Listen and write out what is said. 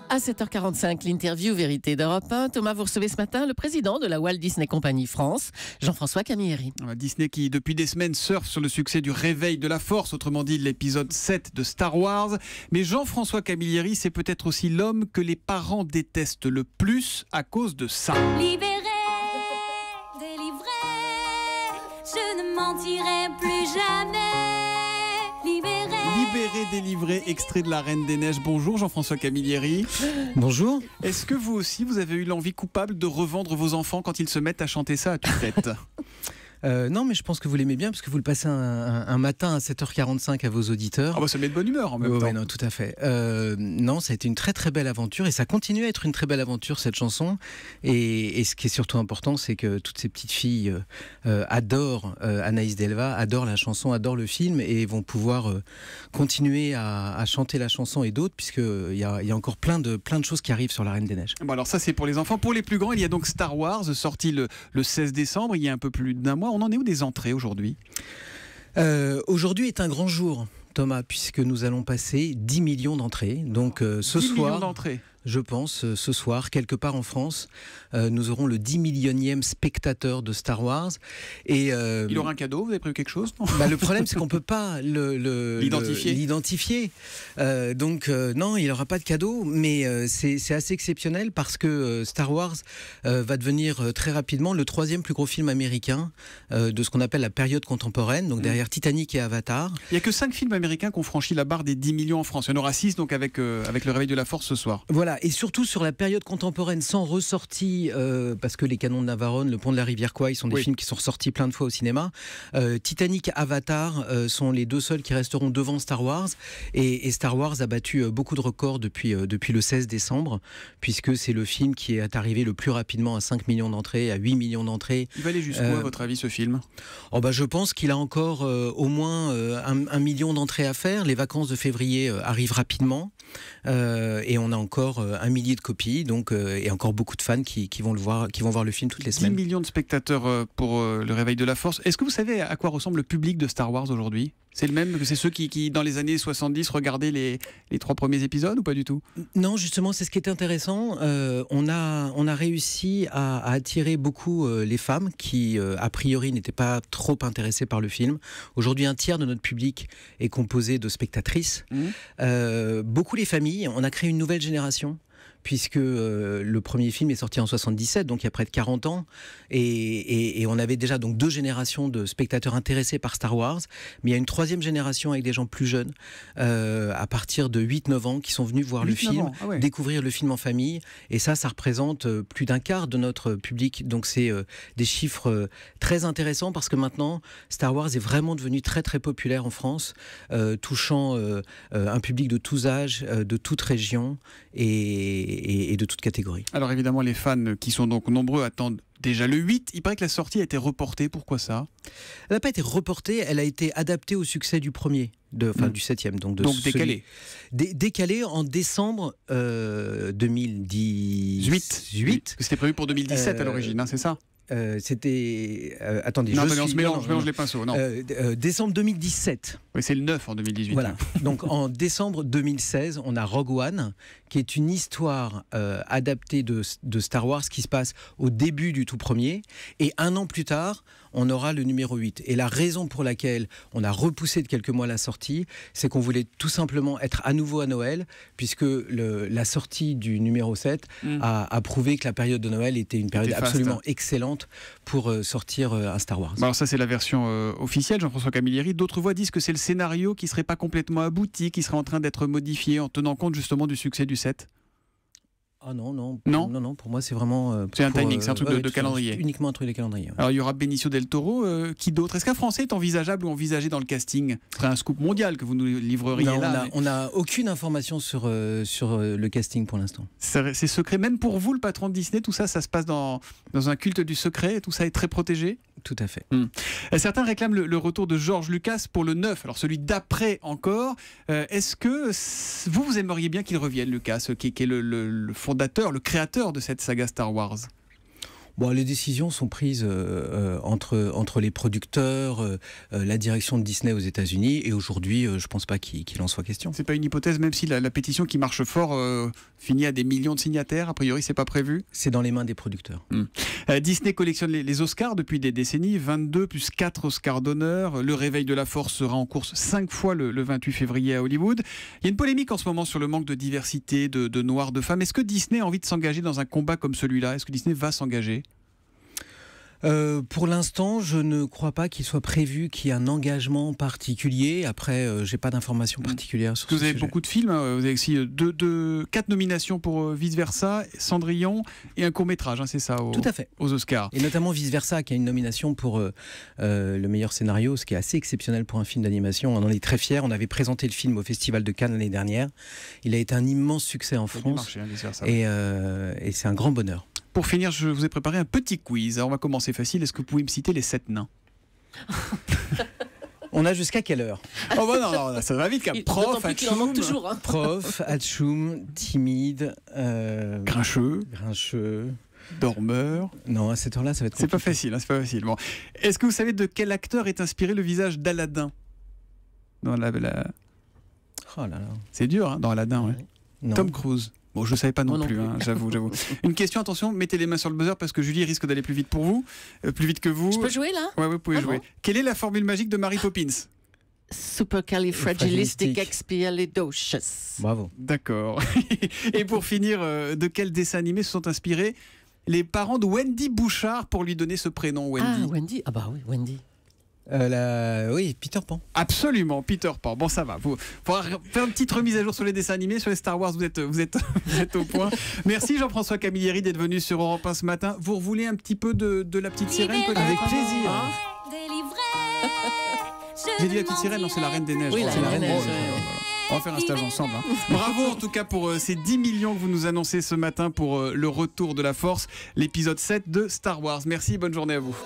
À 7h45, l'interview Vérité d'Europe 1. Thomas, vous recevez ce matin le président de la Walt Disney Company France, Jean-François Camilleri. Disney qui, depuis des semaines, surfe sur le succès du Réveil de la Force, autrement dit l'épisode 7 de Star Wars. Mais Jean-François Camilleri, c'est peut-être aussi l'homme que les parents détestent le plus à cause de ça. Libéré, délivré, je ne mentirai plus jamais. Libéré, délivré, extrait de La Reine des Neiges. Bonjour Jean-François Camilleri. Bonjour. Est-ce que vous aussi, vous avez eu l'envie coupable de revendre vos enfants quand ils se mettent à chanter ça à tue-tête ? Non, mais je pense que vous l'aimez bien parce que vous le passez un matin à 7h45 à vos auditeurs. Ah bah ça met de bonne humeur en même temps. Oui, non, tout à fait. Non, ça a été une très très belle aventure et ça continue à être une très belle aventure, cette chanson. Et ce qui est surtout important, c'est que toutes ces petites filles adorent Anaïs Delva, adorent la chanson, adorent le film et vont pouvoir continuer à chanter la chanson et d'autres, puisqu'il y a encore plein de choses qui arrivent sur La Reine des Neiges. Bon, alors ça c'est pour les enfants. Pour les plus grands, il y a donc Star Wars, sorti le 16 décembre, il y a un peu plus d'un mois. On en est où des entrées aujourd'hui ? Aujourd'hui est un grand jour, Thomas, puisque nous allons passer 10 millions d'entrées. Donc ce 10 soir, millions d'entrées. Je pense, ce soir, quelque part en France, nous aurons le 10 millionième spectateur de Star Wars. Et, il aura un cadeau, vous avez prévu quelque chose ? Le problème, c'est qu'on ne peut pas l'identifier. Donc, non, il n'aura pas de cadeau, mais c'est assez exceptionnel parce que Star Wars va devenir très rapidement le troisième plus gros film américain de ce qu'on appelle la période contemporaine, donc derrière Titanic et Avatar. Il n'y a que 5 films américains qui ont franchi la barre des 10 millions en France. Il y en aura 6 donc avec Le Réveil de la Force ce soir. Voilà. Et surtout sur la période contemporaine sans ressortie, parce que Les Canons de Navarone, Le Pont de la Rivière Kwai sont des films qui sont ressortis plein de fois au cinéma. Titanic, Avatar sont les deux seuls qui resteront devant Star Wars. Et Star Wars a battu beaucoup de records depuis le 16 décembre, puisque c'est le film qui est arrivé le plus rapidement à 5 millions d'entrées, à 8 millions d'entrées. Il va aller jusqu'où, à votre avis, ce film ? Je pense qu'il a encore au moins 1 million d'entrées à faire. Les vacances de février arrivent rapidement. Et on a encore 1 millier de copies, donc et encore beaucoup de fans qui vont voir le film toutes les semaines. 10 millions de spectateurs pour Le Réveil de la Force. Est-ce que vous savez à quoi ressemble le public de Star Wars aujourd'hui ? C'est le même que c'est ceux qui dans les années 70 regardaient les 3 premiers épisodes ou pas du tout ? Non, justement, c'est ce qui est intéressant. On a réussi à attirer beaucoup les femmes qui, a priori, n'étaient pas trop intéressées par le film. Aujourd'hui, 1/3 de notre public est composé de spectatrices. Beaucoup les familles. On a créé une nouvelle génération, puisque le premier film est sorti en 77, donc il y a près de 40 ans, et on avait déjà donc 2 générations de spectateurs intéressés par Star Wars, mais il y a une 3e génération avec des gens plus jeunes, à partir de 8-9 ans, qui sont venus voir le film, découvrir le film en famille, et ça représente plus d'1/4 de notre public, donc c'est des chiffres très intéressants, parce que maintenant, Star Wars est vraiment devenu très très populaire en France, touchant un public de tous âges, de toutes régions, et de toutes catégories. Alors évidemment, les fans qui sont donc nombreux attendent déjà le 8. Il paraît que la sortie a été reportée. Pourquoi ça ? Elle n'a pas été reportée, elle a été adaptée au succès du premier, du 7e. Donc décalée. Décalée en décembre 2018. C'était prévu pour 2017 à l'origine, c'est ça ? C'était... attendez, on se mélange les pinceaux. Non. Décembre 2017. Oui, c'est le 9 en 2018. Voilà. Donc en décembre 2016, on a Rogue One, qui est une histoire adaptée de Star Wars qui se passe au début du tout premier. Et 1 an plus tard, on aura le numéro 8. Et la raison pour laquelle on a repoussé de quelques mois la sortie, c'est qu'on voulait tout simplement être à nouveau à Noël, puisque la sortie du numéro 7 a prouvé que la période de Noël était une période absolument excellente pour sortir un Star Wars. Alors ça, c'est la version officielle, Jean-François Camilleri. D'autres voix disent que c'est le scénario qui ne serait pas complètement abouti, qui serait en train d'être modifié en tenant compte justement du succès du 7. Ah non, pour moi c'est vraiment... c'est un timing, c'est un truc de calendrier. Uniquement un truc de calendrier. Ouais. Alors il y aura Benicio del Toro, qui d'autre ? Est-ce qu'un Français est envisageable ou envisagé dans le casting ? Ce serait un scoop mondial que vous nous livreriez là. On n'a aucune information sur le casting pour l'instant. C'est secret, même pour vous, le patron de Disney, tout ça se passe dans un culte du secret, tout ça est très protégé ? Tout à fait. Certains réclament le retour de George Lucas pour le 9, alors celui d'après encore. Est-ce que vous aimeriez bien qu'il revienne, Lucas, qui est le fondateur, le créateur de cette saga Star Wars ? Bon, les décisions sont prises entre les producteurs, la direction de Disney aux États-Unis, et aujourd'hui, je ne pense pas qu'il en soit question. C'est pas une hypothèse, même si la pétition qui marche fort finit à des millions de signataires. A priori, c'est pas prévu. C'est dans les mains des producteurs. Disney collectionne les Oscars depuis des décennies, 22 plus 4 Oscars d'honneur. Le réveil de la force sera en course 5 fois le 28 février à Hollywood. Il y a une polémique en ce moment sur le manque de diversité, de noirs, de femmes. Est-ce que Disney a envie de s'engager dans un combat comme celui-là? Est-ce que Disney va s'engager? Pour l'instant, je ne crois pas qu'il soit prévu qu'il y ait un engagement particulier. Après, j'ai pas d'informations particulières sur ce sujet. Vous avez beaucoup de films, hein. Vous avez aussi 4 nominations pour Vice Versa, Cendrillon et un court-métrage, hein, c'est ça, Tout à fait. Aux Oscars. Et notamment Vice Versa, qui a une nomination pour le meilleur scénario, ce qui est assez exceptionnel pour un film d'animation. On en est très fiers. On avait présenté le film au Festival de Cannes l'année dernière. Il a été un immense succès en France. Marché, hein, Vice Versa, et c'est un grand bonheur. Pour finir, je vous ai préparé un petit quiz. Alors on va commencer facile. Est-ce que vous pouvez me citer les 7 nains? On a jusqu'à quelle heure? Oh bah non, ça va vite. Prof, il en manque toujours. Hein. Prof, Hatchoum, timide, grincheux, dormeur. Non, à cette heure-là, ça va être compliqué. C'est pas facile, hein, c'est pas facile. Bon. Est-ce que vous savez de quel acteur est inspiré le visage d'Aladin? Dans Oh là là. C'est dur, hein, dans Aladin, ouais. Non. Tom Cruise. Bon, je ne savais pas non Moi non plus, plus. hein, j'avoue. Une question, attention, mettez les mains sur le buzzer parce que Julie risque d'aller plus vite pour vous, plus vite que vous. Je peux jouer là? Ouais, vous pouvez jouer. Bon. Quelle est la formule magique de Mary Poppins? Supercalifragilisticexpialidocious. Bravo. D'accord. Et pour finir, de quel dessin animé se sont inspirés les parents de Wendy Bouchard pour lui donner ce prénom, Wendy? Ah, Wendy. Ah bah oui, Wendy. Oui, Peter Pan. Absolument, Peter Pan. Bon, ça va. Vous faudra faire une petite remise à jour sur les dessins animés, sur les Star Wars. Vous êtes au point. Merci Jean-François Camilleri d'être venu sur Europe 1 ce matin. Vous voulez un petit peu de la petite sirène peut-être? Avec plaisir. J'ai dit la petite sirène, non, c'est la Reine des Neiges. Oui, la C'est Reine des Neiges, Oh, on va faire un stage ensemble. Hein. Bravo en tout cas pour ces 10 millions que vous nous annoncez ce matin pour le retour de la force, l'épisode 7 de Star Wars. Merci, bonne journée à vous.